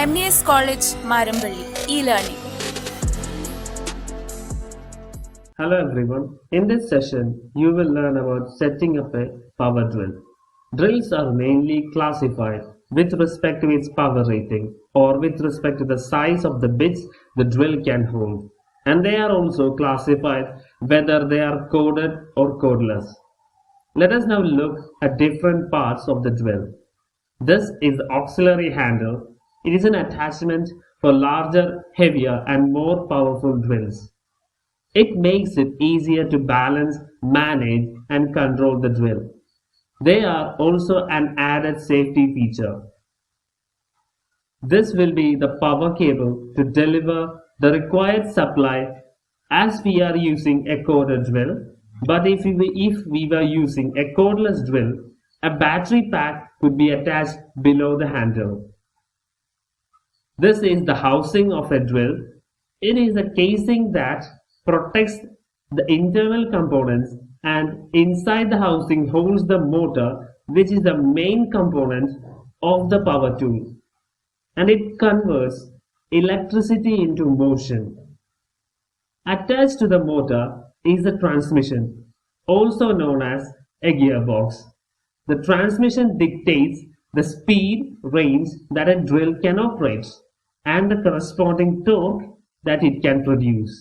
MES College Marampally e-learning. Hello everyone. In this session, you will learn about setting up a power drill. Drills are mainly classified with respect to its power rating or with respect to the size of the bits the drill can hold. And they are also classified whether they are coded or codeless. Let us now look at different parts of the drill. This is the auxiliary handle. It is an attachment for larger, heavier and more powerful drills. It makes it easier to balance, manage and control the drill. They are also an added safety feature. This will be the power cable to deliver the required supply as we are using a coded drill. But if we were using a codeless drill, a battery pack could be attached below the handle. This is the housing of a drill. It is a casing that protects the internal components, and inside the housing holds the motor, which is the main component of the power tool, and it converts electricity into motion. Attached to the motor is the transmission, also known as a gearbox. The transmission dictates the speed range that a drill can operate and the corresponding torque that it can produce.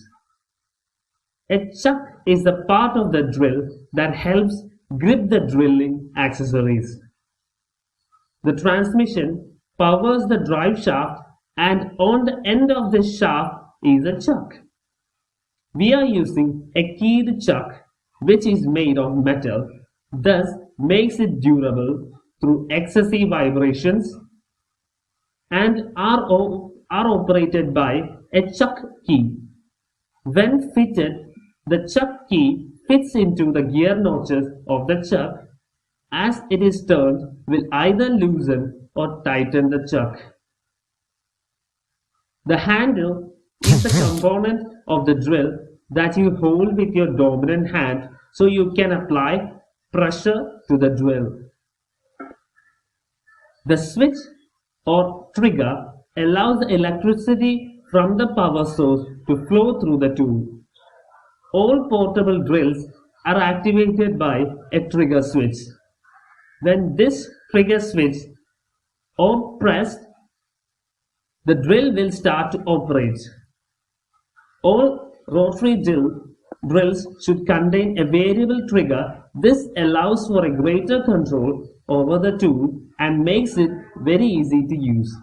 A chuck is the part of the drill that helps grip the drilling accessories. The transmission powers the drive shaft, and on the end of the shaft is a chuck. We are using a keyed chuck which is made of metal, thus makes it durable through excessive vibrations, and are operated by a chuck key. When fitted, the chuck key fits into the gear notches of the chuck. As it is turned, will either loosen or tighten the chuck. The handle is the component of the drill that you hold with your dominant hand so you can apply pressure to the drill. The switch or trigger allows the electricity from the power source to flow through the tool. All portable drills are activated by a trigger switch. When this trigger switch is pressed, the drill will start to operate. All rotary drills should contain a variable trigger. This allows for a greater control over the tool and makes it very easy to use.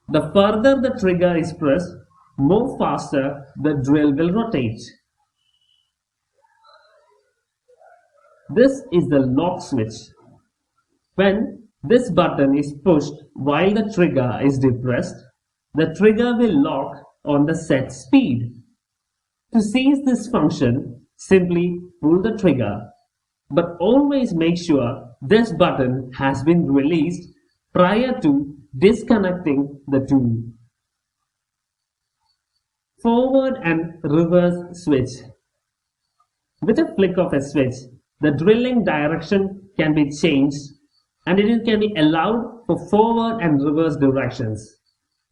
The further the trigger is pressed, more faster the drill will rotate. This is the lock switch. When this button is pushed while the trigger is depressed, the trigger will lock on the set speed. To seize this function, simply pull the trigger, but always make sure this button has been released prior to disconnecting the tool. Forward and reverse switch. With a flick of a switch, the drilling direction can be changed, and it can be allowed for forward and reverse directions,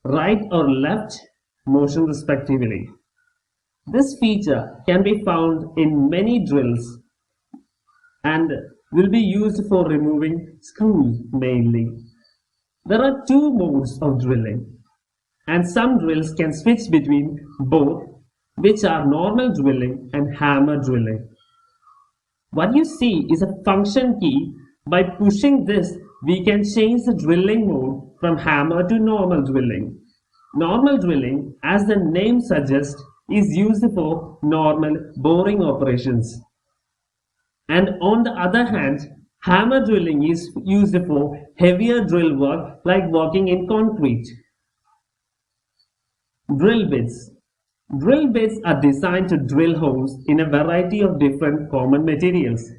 right or left motion respectively. This feature can be found in many drills and will be used for removing screws mainly. There are two modes of drilling, and some drills can switch between both, which are normal drilling and hammer drilling. What you see is a function key. By pushing this, we can change the drilling mode from hammer to normal drilling. Normal drilling, as the name suggests, is used for normal boring operations. And on the other hand, hammer drilling is used for heavier drill work like working in concrete. Drill bits. Drill bits are designed to drill holes in a variety of different common materials.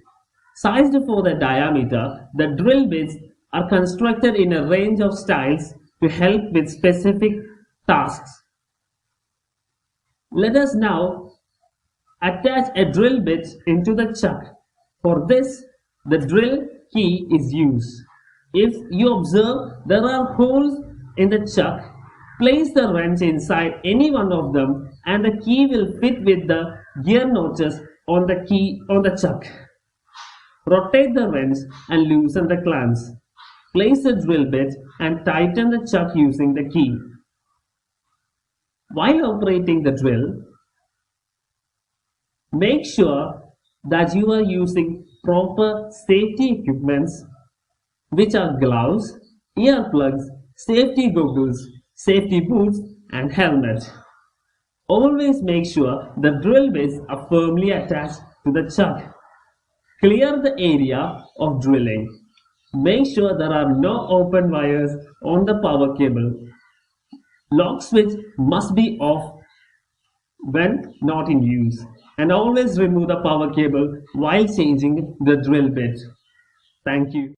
Sized for the diameter, the drill bits are constructed in a range of styles to help with specific tasks. Let us now attach a drill bit into the chuck. For this, the drill key is used. If you observe there are holes in the chuck, place the wrench inside any one of them and the key will fit with the gear notches on the chuck. Rotate the wrench and loosen the clamps. Place the drill bit and tighten the chuck using the key. While operating the drill, make sure that you are using proper safety equipments, which are gloves, earplugs, safety goggles, safety boots and helmet. Always make sure the drill bits are firmly attached to the chuck. Clear the area of drilling. Make sure there are no open wires on the power cable. Lock switch must be off when not in use. And always remove the power cable while changing the drill bit. Thank you.